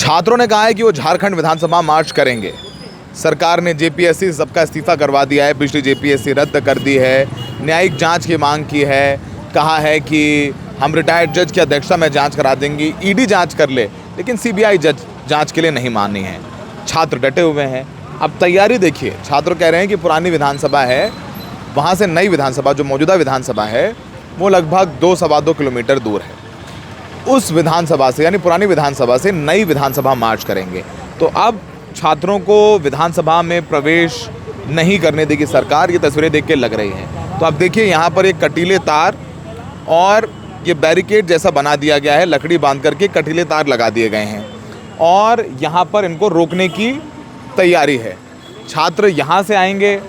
छात्रों ने कहा है कि वो झारखंड विधानसभा मार्च करेंगे। सरकार ने जेपीएससी सबका इस्तीफा करवा दिया है, पिछली जेपीएससी रद्द कर दी है, न्यायिक जांच की मांग की है, कहा है कि हम रिटायर्ड जज की अध्यक्षता में जांच करा देंगी, ईडी जांच कर ले, लेकिन सीबीआई जज जांच के लिए नहीं मानी है। छात्र डटे हुए हैं। अब तैयारी देखिए, छात्र कह रहे हैं कि पुरानी विधानसभा है, वहाँ से नई विधानसभा जो मौजूदा विधानसभा है वो लगभग 2-2.25 किलोमीटर दूर है। उस विधानसभा से यानी पुरानी विधानसभा से नई विधानसभा मार्च करेंगे। तो अब छात्रों को विधानसभा में प्रवेश नहीं करने देगी सरकार, ये तस्वीरें देख के लग रही हैं। तो अब देखिए यहाँ पर एक कटीले तार और ये बैरिकेड जैसा बना दिया गया है, लकड़ी बांध करके कटीले तार लगा दिए गए हैं और यहाँ पर इनको रोकने की तैयारी है। छात्र यहाँ से आएंगे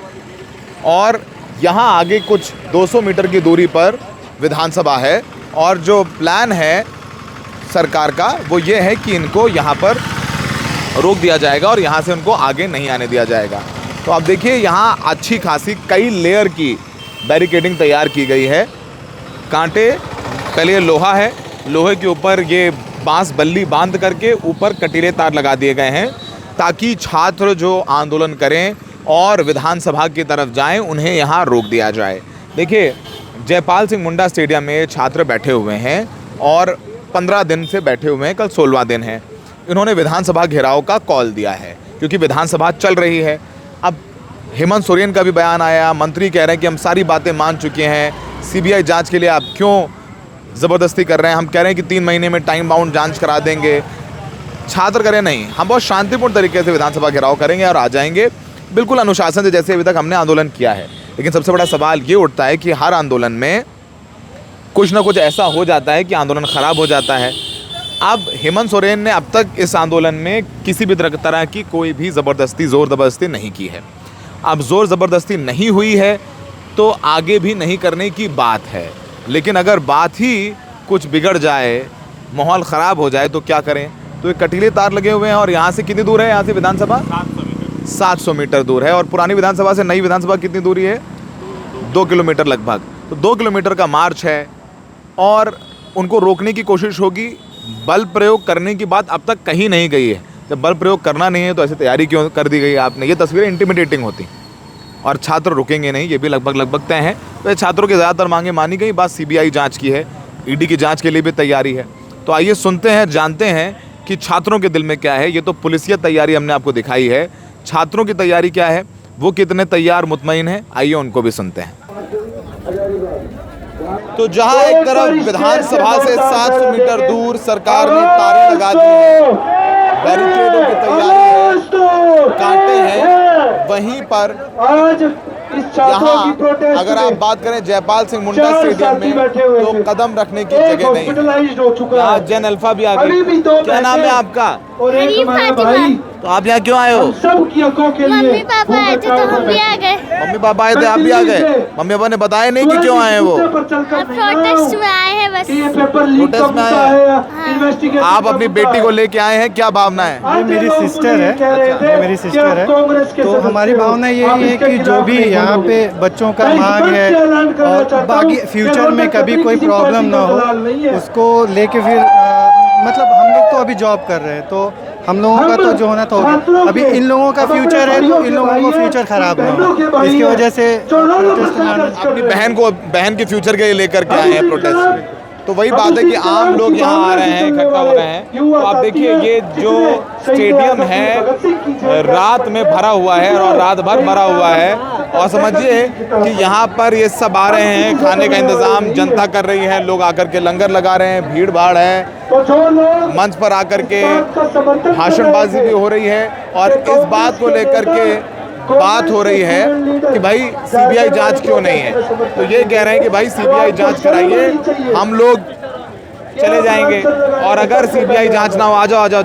और यहाँ आगे कुछ 200 मीटर की दूरी पर विधानसभा है और जो प्लान है सरकार का वो ये है कि इनको यहाँ पर रोक दिया जाएगा और यहाँ से उनको आगे नहीं आने दिया जाएगा। तो आप देखिए यहाँ अच्छी खासी कई लेयर की बैरिकेडिंग तैयार की गई है। कांटे, पहले ये लोहा है, लोहे के ऊपर ये बांस बल्ली बांध करके ऊपर कटीले तार लगा दिए गए हैं ताकि छात्र जो आंदोलन करें और विधानसभा की तरफ जाएं उन्हें यहाँ रोक दिया जाए। देखिए जयपाल सिंह मुंडा स्टेडियम में छात्र बैठे हुए हैं और 15 दिन से बैठे हुए हैं, कल 16वां दिन है। इन्होंने विधानसभा घेराव का कॉल दिया है क्योंकि विधानसभा चल रही है। अब हेमंत सोरेन का भी बयान आया, मंत्री कह रहे हैं कि हम सारी बातें मान चुके हैं, सीबीआई जांच के लिए आप क्यों ज़बरदस्ती कर रहे हैं, हम कह रहे हैं कि 3 महीने में टाइम बाउंड जांच करा देंगे। छात्र करें नहीं, हम बहुत शांतिपूर्ण तरीके से विधानसभा घेराव करेंगे और आ जाएंगे बिल्कुल अनुशासन से, जैसे अभी तक हमने आंदोलन किया है। लेकिन सबसे बड़ा सवाल ये उठता है कि हर आंदोलन में कुछ ना कुछ ऐसा हो जाता है कि आंदोलन ख़राब हो जाता है। अब हेमंत सोरेन ने अब तक इस आंदोलन में किसी भी तरह की कोई भी ज़बरदस्ती ज़ोर ज़बरदस्ती नहीं की है। अब ज़ोर ज़बरदस्ती नहीं हुई है तो आगे भी नहीं करने की बात है। लेकिन अगर बात ही कुछ बिगड़ जाए, माहौल ख़राब हो जाए तो क्या करें। तो ये कटीले तार लगे हुए हैं और यहाँ से कितनी दूर है, यहाँ से विधानसभा 700 मीटर दूर है और पुरानी विधानसभा से नई विधानसभा कितनी दूरी है, 2 किलोमीटर लगभग। तो 2 किलोमीटर का मार्च है और उनको रोकने की कोशिश होगी। बल प्रयोग करने की बात अब तक कहीं नहीं गई है। जब बल प्रयोग करना नहीं है तो ऐसी तैयारी क्यों कर दी गई है आपने। ये तस्वीरें इंटिमिडेटिंग होती और छात्र रुकेंगे नहीं, ये भी लगभग तय है। तो ये छात्रों की ज़्यादातर मांगे मानी गई। बात सीबीआई जांच की है, ईडी की जांच के लिए भी तैयारी है। तो आइए सुनते हैं, जानते हैं कि छात्रों के दिल में क्या है। ये तो पुलिसिया तैयारी हमने आपको दिखाई है, छात्रों की तैयारी क्या है, वो कितने तैयार मुतमईन हैं, आइए उनको भी सुनते हैं। तो जहां एक तरफ विधानसभा से 700 मीटर दूर सरकार ने तारें लगा दी हैं, बैरिकेडों की तैयारी है, कांटे हैं, वहीं पर यहाँ अगर आप बात करें जयपाल सिंह मुंडा स्टेडियम में तो कदम रखने की जगह नहीं है। यहाँ जैन अल्फा भी आ गई। क्या नाम है आपका? तो आप यहाँ क्यों आए हो? मम्मी पापा आए थे तो हम भी आ गए। मम्मी पापा आए थे, आप भी आ गए? मम्मी पापा ने बताया नहीं कि क्यों आए हैं वो? प्रोटेस्ट में आए हैं बस। प्रोटेस्ट में आए हैं। आप अपनी बेटी को लेके आए हैं, क्या भावना है? ये मेरी सिस्टर है, ये मेरी सिस्टर है। तो हमारी भावना यही है कि जो भी यहाँ पे बच्चों का मांग है और बाकी फ्यूचर में कभी कोई प्रॉब्लम ना हो, उसको लेके फिर मतलब हम लोग तो अभी जॉब कर रहे हैं तो हम लोगों का तो जो होना तो अभी इन लोगों का फ्यूचर है तो इन लोगों को फ्यूचर खराब ना हो, इसकी वजह से प्रोटेस्ट। अपनी बहन के फ्यूचर के लेकर के आए हैं प्रोटेस्ट। तो वही बात है कि आम लोग यहाँ आ रहे हैं, इकट्ठा हो रहे हैं। तो आप देखिए ये जो स्टेडियम है रात में भरा हुआ है और रात भर भरा हुआ है और समझिए कि यहाँ पर ये सब आ रहे हैं, खाने का इंतज़ाम जनता कर रही है, लोग आकर के लंगर लगा रहे हैं, भीड़ भाड़ है, मंच पर आकर के भाषणबाजी भी हो रही है और इस बात को लेकर के बात हो रही है कि भाई सीबीआई जांच क्यों नहीं है। तो ये कह रहे हैं कि भाई सीबीआई जांच कराइए, हम लोग चले जाएंगे और अगर सीबीआई जांच ना हो, आ जाओ।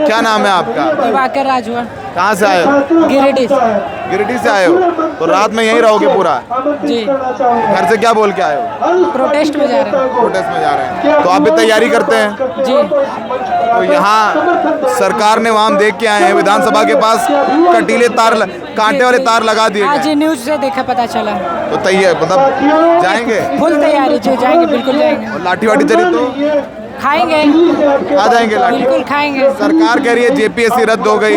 क्या नाम है आपका? दिवाकर राजवा। कहाँ से आए हो? गिरिडीह से आए हो। तो रात में यहीं रहोगे पूरा? जी। घर से क्या बोल के आए हो? प्रोटेस्ट में जा रहे हैं। प्रोटेस्ट में जा रहे हैं। तो आप भी तैयारी करते हैं? जी। तो यहाँ सरकार ने वहाँ देख के आए हैं विधानसभा के पास कटीले तार, कांटे वाले तार लगा दिए आज न्यूज़ से देखा पता चला। तो तैयार मतलब जाएंगे? फुल तैयारी, जो जाएंगे बिल्कुल जाएंगे। और लाठी वाठी चली तो खाएंगे, आ जाएंगे लाठी। बिल्कुल खाएंगे। सरकार कह रही है जेपीएससी रद्द हो गई,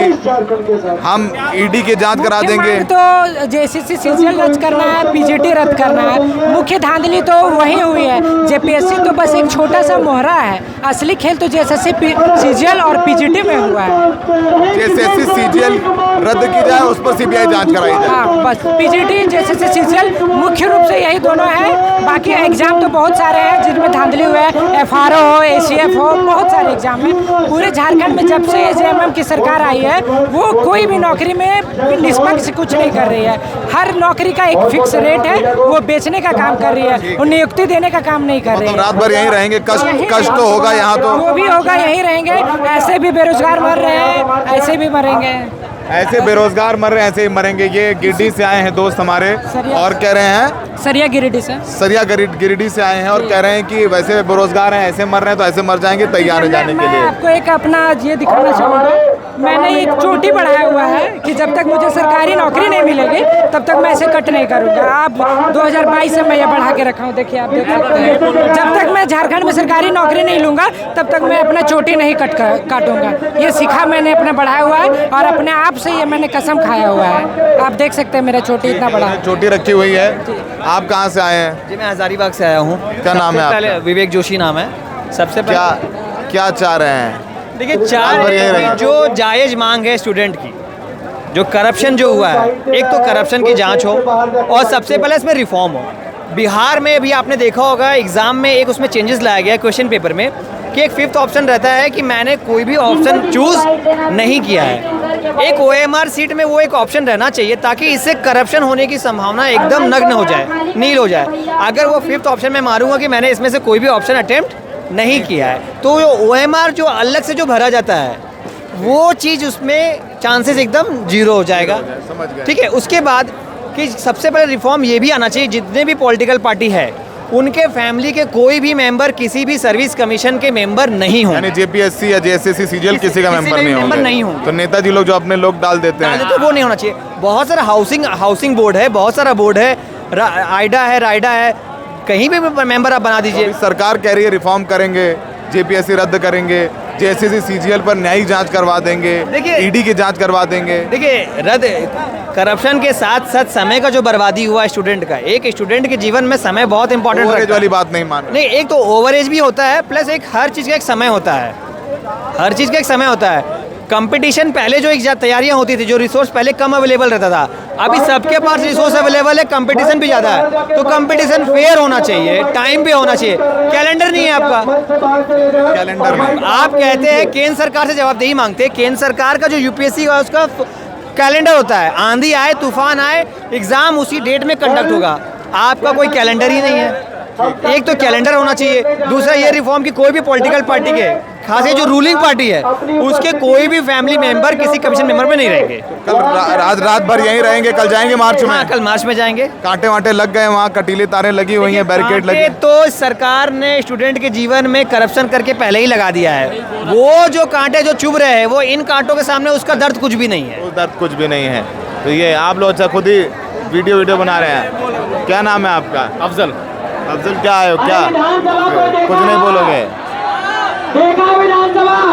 हम ईडी की जांच करा देंगे। तो जेएसएससी सीजीएल रद्द करना है, पीजीटी रद्द करना है। मुख्य धांधली तो वही हुई है। जेपीएससी तो बस एक छोटा सा मोहरा है, असली खेल तो जेएसएससी सीजीएल और पीजीटी में हुआ है। जेएसएससी सीजीएल रद्द की जाए, उस पर सीबीआई जांच कराई जाए। हाँ, बस पीजीटी जेएसएससी सीजीएल मुख्य रूप से यही दोनों है। बाकी एग्जाम तो बहुत सारे हैं जिनमें धांधली हुआ है, एफआरओ हो, एसीएफ हो, बहुत सारे एग्जाम हैं। पूरे झारखंड में जब से जेएमएम की सरकार आई है, वो कोई भी नौकरी में निष्पक्ष कुछ नहीं कर रही है। हर नौकरी का एक फिक्स रेट है, वो बेचने का काम कर रही है, वो नियुक्ति देने का काम नहीं कर रही है। रात भर यहीं रहेंगे, कष्ट तो होगा यहाँ तो। वो भी होगा, यहीं रहेंगे। ऐसे भी बेरोजगार मर रहे हैं, ऐसे भी मरेंगे। ऐसे बेरोजगार मर रहे हैं, ऐसे ही मरेंगे। ये गिरिडीह से आए हैं दोस्त हमारे और कह रहे हैं, सरिया गिरिडीह से, सरिया गिरिडीह से आए हैं और कह रहे हैं कि वैसे बेरोजगार हैं, ऐसे मर रहे हैं तो ऐसे मर जाएंगे, तैयार है जाने के मैं लिए। आपको एक अपना ये दिखाना चाहूँगा। मैंने एक चोटी बढ़ाया हुआ है कि जब तक मुझे सरकारी नौकरी नहीं मिलेगी तब तक मैं ऐसे कट नहीं करूँगा। आप 2022 से मैं ये बढ़ा के रखा हूँ, देखिए, आप देख सकते हैं। जब तक मैं झारखंड में सरकारी नौकरी नहीं लूँगा तब तक मैं अपना चोटी नहीं काटूंगा। ये सीखा मैंने अपना बढ़ाया हुआ है और अपने आप से ये मैंने कसम खाया हुआ है। आप देख सकते हैं मेरा चोटी इतना बड़ा है। चोटी रखी हुई है। आप कहाँ से आए हैं? जी, मैं हजारीबाग से आया हूँ। क्या नाम है पहले आपका? विवेक जोशी नाम है। सबसे पहले क्या चाह रहे हैं? देखिए, जो जायज़ मांग है स्टूडेंट की, जो करप्शन जो हुआ है, एक तो करप्शन की जांच हो और सबसे पहले इसमें रिफॉर्म हो। बिहार में भी आपने देखा होगा एग्ज़ाम में एक उसमें चेंजेस लाया गया क्वेश्चन पेपर में कि एक 5th ऑप्शन रहता है कि मैंने कोई भी ऑप्शन चूज़ नहीं किया है। एक OMR सीट में वो एक ऑप्शन रहना चाहिए ताकि इससे करप्शन होने की संभावना एकदम नग्न हो जाए, नील हो जाए। अगर वो 5th ऑप्शन में मारूंगा कि मैंने इसमें से कोई भी ऑप्शन अटेम्प्ट नहीं किया है, तो OMR जो अलग से जो भरा जाता है वो चीज़ उसमें चांसेस एकदम जीरो हो जाएगा। ठीक है। उसके बाद कि सबसे पहले रिफॉर्म ये भी आना चाहिए, जितने भी पॉलिटिकल पार्टी है उनके फैमिली के कोई भी मेंबर किसी भी सर्विस कमीशन के मेंबर नहीं हों। यानी जेपीएससी या जेएसएससी सीजीएल किसी का मेंबर नहीं होंगे। तो नेताजी लोग जो अपने लोग डाल देते हैं, तो वो नहीं होना चाहिए। बहुत सारा हाउसिंग बोर्ड है, बहुत सारा बोर्ड है, आइडा है, राइडा है, कहीं भी मेंबर आप बना दीजिए। सरकार कह रही है रिफॉर्म करेंगे, जेपीएससी रद्द करेंगे, जेएसएससी सीजीएल पर न्यायिक जांच करवा देंगे, ईडी की जांच करवा देंगे। देखिए, रद्द करप्शन के साथ साथ समय का जो बर्बादी हुआ स्टूडेंट का, एक स्टूडेंट के जीवन में समय बहुत इंपॉर्टेंट ओवरेज वाली बात नहीं मान। नहीं, एक तो ओवरेज भी होता है, प्लस एक हर चीज़ का एक समय होता है। हर चीज़ का एक समय होता है। कंपटीशन पहले जो एक तैयारियां होती थी, जो रिसोर्स पहले कम अवेलेबल रहता था, अभी सबके पास रिसोर्स अवेलेबल है, कंपटीशन भी ज़्यादा है। तो कंपटीशन फेयर होना चाहिए, टाइम पे होना चाहिए। कैलेंडर नहीं है आपका, कैलेंडर में आप कहते हैं केंद्र सरकार से जवाबदेही मांगते हैं। केंद्र सरकार का जो यूपीएससी है उसका कैलेंडर होता है, आंधी आए तूफान आए एग्ज़ाम उसी डेट में कंडक्ट होगा। आपका कोई कैलेंडर ही नहीं है। एक तो कैलेंडर होना चाहिए, दूसरा ये रिफॉर्म की कोई भी पॉलिटिकल पार्टी के, खास जो रूलिंग पार्टी है उसके कोई भी फैमिली मेंबर किसी कमीशन मेंबर में नहीं रहेंगे। कल रात भर यहीं रहेंगे, कल जाएंगे मार्च में। हाँ, कल मार्च में जाएंगे। कांटे वांटे लग गए वहाँ, कटीले तारें लगी हुई हैं, बैरिकेड लगे। तो सरकार ने स्टूडेंट के जीवन में करप्शन करके पहले ही लगा दिया है। वो जो कांटे जो चुभ रहे हैं वो इन कांटों के सामने उसका दर्द कुछ भी नहीं है। वो दर्द कुछ भी नहीं है। तो ये आप लोग अच्छा खुद ही वीडियो बना रहे हैं। क्या नाम है आपका? अफजल। अफजल, क्या आए हो? क्या कुछ नहीं बोलोगे?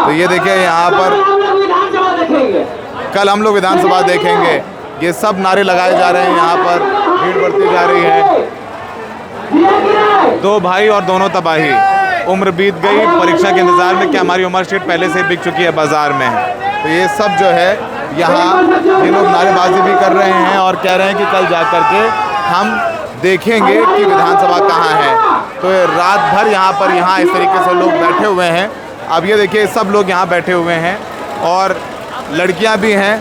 तो ये देखिए यहाँ पर कल हम लोग विधानसभा देखेंगे। ये सब नारे लगाए जा रहे हैं, यहाँ पर भीड़ बढ़ती जा रही है। दो भाई और दोनों तबाही, उम्र बीत गई परीक्षा के इंतजार में, क्या हमारी उम्र शीट पहले से बिक चुकी है बाजार में। तो ये सब जो है यहाँ ये लोग नारेबाजी भी कर रहे हैं और कह रहे हैं कि कल जा करके हम देखेंगे कि विधानसभा कहाँ है। तो रात भर यहाँ इस तरीके से लोग बैठे हुए हैं। अब ये देखिए सब लोग यहाँ बैठे हुए हैं और लड़कियाँ भी हैं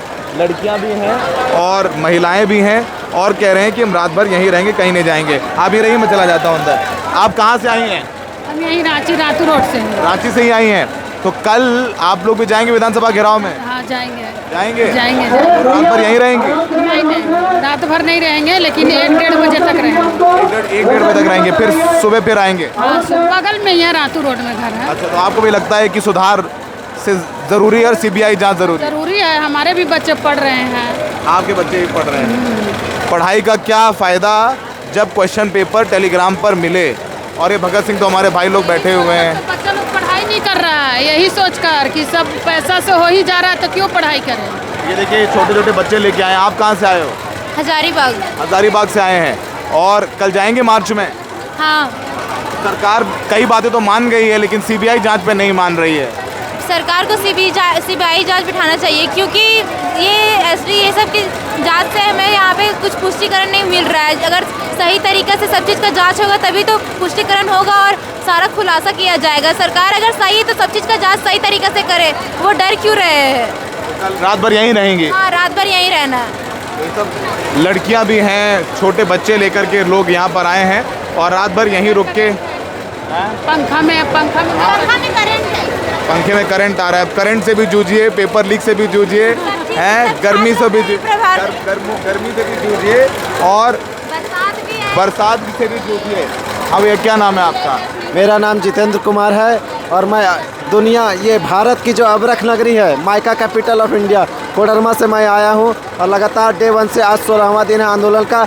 और महिलाएं भी हैं और कह रहे हैं कि हम रात भर यहीं रहेंगे, कहीं नहीं जाएंगे। आप ही रहिए, मैं चला जाता हूँ अंदर। आप कहाँ से आई हैं? हम यही रातू रोड से हैं। रांची से ही आई हैं। तो कल आप लोग भी जाएंगे विधानसभा घेराव में? हाँ, जाएंगे। रात भर यहीं रहेंगे? नहीं, रात भर नहीं रहेंगे, लेकिन 1-1:30 बजे तक रहेंगे। 1-1:30 बजे तक रहेंगे, फिर सुबह फिर आएंगे? हाँ, बगल में ही है, रातू रोड में घर है। अच्छा, तो आपको भी लगता है कि सुधार से ज़रूरी है और सीबीआई जांच ज़रूरी है? हमारे भी बच्चे पढ़ रहे हैं। आपके बच्चे भी पढ़ रहे हैं। पढ़ाई का क्या फ़ायदा जब क्वेश्चन पेपर टेलीग्राम पर मिले? और ये भगत सिंह तो हमारे भाई लोग बैठे हुए हैं। बच्चे लोग पढ़ाई नहीं कर रहा है, यही सोच कर कि सब पैसा से हो ही जा रहा है तो क्यों पढ़ाई करें। ये देखिए छोटे छोटे बच्चे लेके आए हैं। आप कहाँ से आए हो? हजारीबाग। हजारीबाग से आए हैं और कल जाएंगे मार्च में। हाँ, सरकार कई बातें तो मान गई है लेकिन सीबीआई जांच पे नहीं मान रही है। सरकार को सीबीआई जांच बिठाना चाहिए क्योंकि ये सब की जांच से हमें यहाँ पे कुछ पुष्टिकरण नहीं मिल रहा है। अगर सही तरीके से सब चीज़ का जांच होगा तभी तो पुष्टिकरण होगा और सारा खुलासा किया जाएगा। सरकार अगर सही है तो सब चीज़ का जांच सही तरीके से करे, वो डर क्यों रहे हैं। कल रात भर यहीं रहेंगे? हाँ, रात भर यहीं रहना है। ये सब लड़कियां भी हैं, छोटे बच्चे लेकर के लोग यहाँ पर आए हैं और रात भर यहीं रुक के पंखा में पंखे में करंट आ रहा है। करंट से भी जूझिए, पेपर लीक से भी जूझिए, हैं गर्मी से भी गर्मी से भी जूझिए और बरसात से भी जूझिए। अब ये क्या नाम है आपका? मेरा नाम जितेंद्र कुमार है और मैं दुनिया ये भारत की जो अबरख नगरी है, mica capital of India, Koderma से मैं आया हूँ और लगातार डे 1 से आज 16वां दिन है आंदोलन का।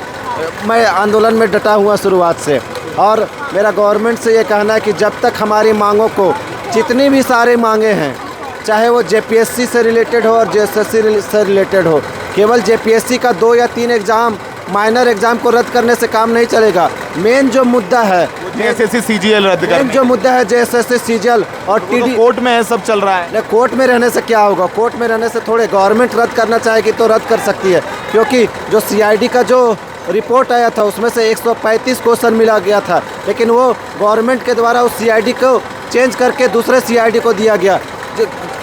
मैं आंदोलन में डटा हुआ शुरुआत से और मेरा गवर्नमेंट से ये कहना है कि जब तक हमारी मांगों को, जितनी भी सारे मांगे हैं, चाहे वो जेपीएससी से रिलेटेड हो और जेएसएससी से रिलेटेड हो, केवल जेपीएससी का 2 या 3 एग्ज़ाम, माइनर एग्ज़ाम को रद्द करने से काम नहीं चलेगा। मेन जो मुद्दा है जेएसएससी सीजीएल रद्द करना। मेन जो मुद्दा है जेएसएससी सीजीएल और टीडी कोर्ट में है, सब चल रहा है। कोर्ट में रहने से क्या होगा? कोर्ट में रहने से थोड़े गवर्नमेंट रद्द करना चाहेगी तो रद्द कर सकती है, क्योंकि जो सीआईडी का जो रिपोर्ट आया था उसमें से 135 क्वेश्चन मिला गया था, लेकिन वो गवर्नमेंट के द्वारा उस सीआईडी को चेंज करके दूसरे सीआईडी को दिया गया।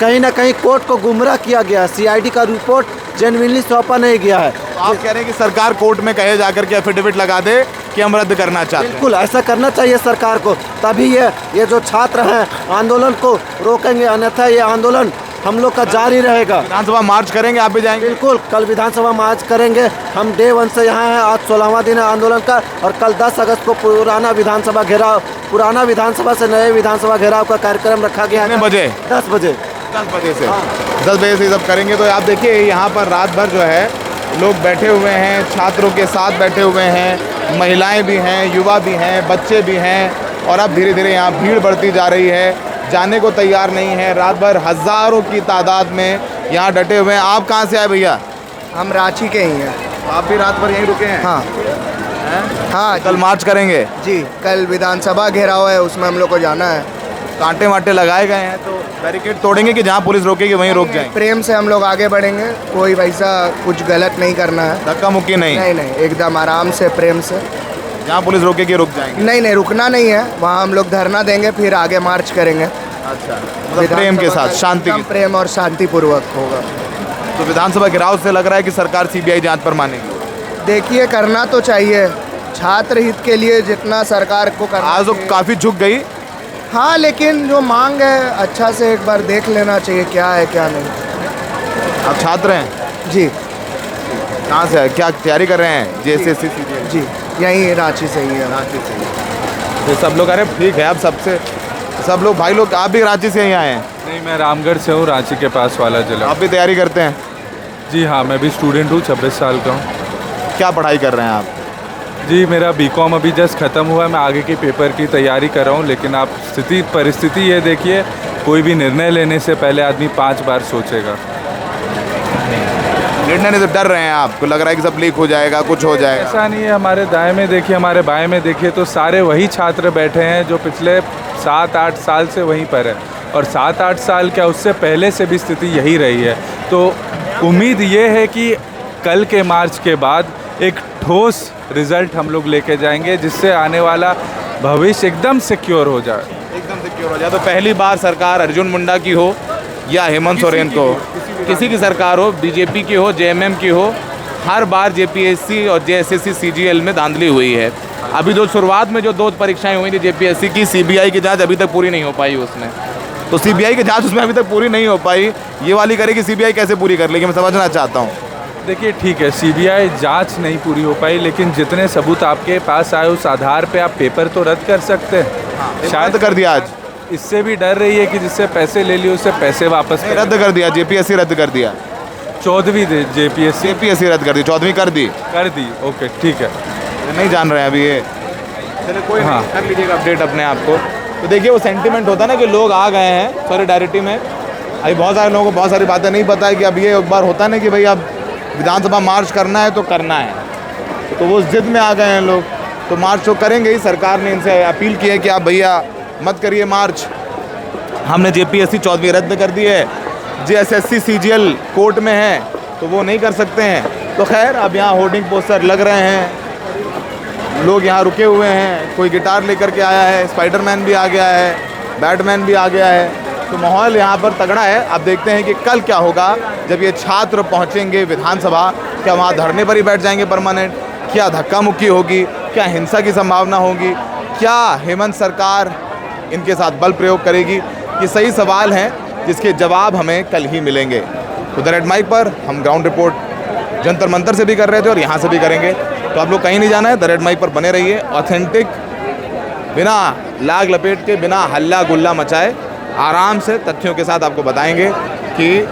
कहीं ना कहीं कोर्ट को गुमराह किया गया। सीआईडी का रिपोर्ट जेन्युइनली सौंपा नहीं गया है। आप कह रहे हैं कि सरकार कोर्ट में कहे जाकर के एफिडेविट लगा दे कि हम रद्द करना चाहते हैं। बिल्कुल ऐसा करना चाहिए सरकार को, तभी ये जो छात्र हैं आंदोलन को रोकेंगे, अन्यथा ये आंदोलन हम लोग का जारी रहेगा। विधानसभा मार्च करेंगे, आप भी जाएंगे? बिल्कुल, कल विधानसभा मार्च करेंगे। हम डे 1 से यहाँ हैं। आज 16वां दिन है आंदोलन का और कल 10 अगस्त को पुराना विधानसभा से नए विधानसभा घेराव का कार्यक्रम रखा गया है। कितने बजे? 10 बजे। 10 बजे से 10 बजे से सब करेंगे। तो आप देखिए यहाँ पर रात भर जो है लोग बैठे हुए हैं, छात्रों के साथ बैठे हुए हैं, महिलाएं भी हैं, युवा भी हैं, बच्चे भी हैं और अब धीरे धीरे यहाँ भीड़ बढ़ती जा रही है। जाने को तैयार नहीं है। रात भर हज़ारों की तादाद में यहाँ डटे हुए हैं। आप कहाँ से आए भैया? हम रांची के ही हैं। आप भी रात भर यहीं रुके हैं? हाँ हाँ, कल मार्च करेंगे? जी, कल विधानसभा घेराव है, उसमें हम लोग को जाना है। कांटे वाटे लगाए गए हैं तो बैरिकेड तोड़ेंगे कि जहाँ पुलिस रोकेगी वहीं रोक जाएंगे? प्रेम से हम लोग आगे बढ़ेंगे, कोई वैसा कुछ गलत नहीं करना है। धक्का मुक्की नहीं? नहीं, एकदम आराम से, प्रेम से। जहाँ पुलिस रोकेगी रुक जाएंगे? नहीं, रुकना नहीं है, वहाँ हम लोग धरना देंगे, फिर आगे मार्च करेंगे। अच्छा, मतलब प्रेम के साथ, शांति के? प्रेम और शांति पूर्वक होगा। तो विधानसभा घेराव से लग रहा है कि सरकार सीबीआई जांच पर मानेगी? देखिए, करना तो चाहिए, छात्र हित के लिए जितना सरकार को करना। आज तो काफ़ी झुक गई। हाँ, लेकिन जो मांग है अच्छा से एक बार देख लेना चाहिए क्या है क्या नहीं। आप छात्र हैं? जी। कहाँ से? क्या तैयारी कर रहे हैं? JSSC CGL? जी, यहीं रांची से ही है। रांची से ही। तो सब लोग, अरे ठीक है, अब सब लोग भाई लोग, आप भी रांची से ही आए हैं? नहीं, मैं रामगढ़ से हूँ, रांची के पास वाला जिला। आप भी तैयारी करते हैं? जी हाँ, मैं भी स्टूडेंट हूँ, 26 साल का हूँ। क्या पढ़ाई कर रहे हैं आप? जी, मेरा बीकॉम अभी जस्ट ख़त्म हुआ है। मैं आगे के पेपर की तैयारी कर रहा हूँ, लेकिन आप परिस्थिति ये देखिए, कोई भी निर्णय लेने से पहले आदमी 5 बार सोचेगा। निर्णय से डर रहे हैं? आपको लग रहा है कि सब लीक हो जाएगा, कुछ हो जाएगा? ऐसा नहीं है। हमारे दाएं में देखिए, हमारे बाएं में देखिए, तो सारे वही छात्र बैठे हैं जो पिछले 7-8 साल से वहीं पर है और 7-8 साल क्या, उससे पहले से भी स्थिति यही रही है। तो उम्मीद ये है कि कल के मार्च के बाद एक ठोस रिज़ल्ट हम लोग लेके जाएंगे, जिससे आने वाला भविष्य एकदम सिक्योर हो जाए। एकदम सिक्योर हो जाए। तो पहली बार सरकार अर्जुन मुंडा की हो या हेमंत सोरेन को, किसी की सरकार हो, बीजेपी की हो, जेएमएम की हो, हर बार जेपीएससी और जेएसएससी सीजीएल में धांधली हुई है। अभी जो शुरुआत में जो 2 परीक्षाएं हुई थी जेपीएससी की, सीबीआई की जांच अभी तक पूरी नहीं हो पाई उसमें। तो सीबीआई की जांच उसमें अभी तक पूरी नहीं हो पाई, ये वाली करेगी सीबीआई कैसे पूरी कर लेगी, मैं समझना चाहता हूँ। देखिए, ठीक है, सीबीआई जांच नहीं पूरी हो पाई, लेकिन जितने सबूत आपके पास आए उस आधार पे आप पेपर तो रद्द कर सकते हैं। शायद कर दिया आज। इससे भी डर रही है कि जिससे पैसे ले लिए उससे पैसे वापस रद्द कर दिया। जेपीएससी रद्द कर दिया। 14वीं जेपीएससी रद्द कर दी, 14वीं कर दी। ओके, ठीक है। नहीं जान रहे हैं अभी ये, चलिए कोई नहीं, कर लीजिएगा अपडेट अपने आप को। तो देखिए वो सेंटिमेंट होता है ना कि लोग आ गए हैं सॉलिडारिटी में। अभी बहुत सारे लोगों को बहुत सारी बातें नहीं पता है कि अब ये एक बार होता है ना कि भाई अब विधानसभा मार्च करना है तो करना है, तो वो जिद में आ गए हैं लोग, तो मार्च तो करेंगे ही। सरकार ने इनसे अपील की है कि आप भैया मत करिए मार्च, हमने JPSC 14वीं रद्द कर दी है, JSSC CGL कोर्ट में है तो वो नहीं कर सकते हैं। तो खैर अब यहाँ होर्डिंग पोस्टर लग रहे हैं, लोग यहाँ रुके हुए हैं, कोई गिटार लेकर के आया है, स्पाइडरमैन भी आ गया है, बैटमैन भी आ गया है, तो माहौल यहाँ पर तगड़ा है। अब देखते हैं कि कल क्या होगा जब ये छात्र पहुँचेंगे विधानसभा, क्या वहाँ धरने पर ही बैठ जाएंगे परमानेंट, क्या धक्का मुक्की होगी, क्या हिंसा की संभावना होगी, क्या हेमंत सरकार इनके साथ बल प्रयोग करेगी, ये सही सवाल हैं जिसके जवाब हमें कल ही मिलेंगे। उधर रेड माइक पर हम ग्राउंड रिपोर्ट जंतर मंतर से भी कर रहे थे और यहाँ से भी करेंगे, तो आप लोग कहीं नहीं जाना है, द रेड माइक पर बने रहिए। ऑथेंटिक, बिना लाग लपेट के, बिना हल्ला गुल्ला मचाए, आराम से तथ्यों के साथ आपको बताएंगे कि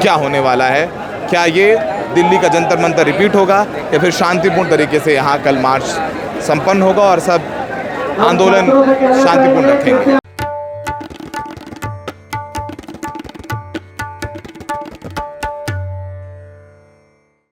क्या होने वाला है, क्या ये दिल्ली का जंतर मंतर रिपीट होगा या फिर शांतिपूर्ण तरीके से यहाँ कल मार्च संपन्न होगा और सब आंदोलन शांतिपूर्ण रखेंगे।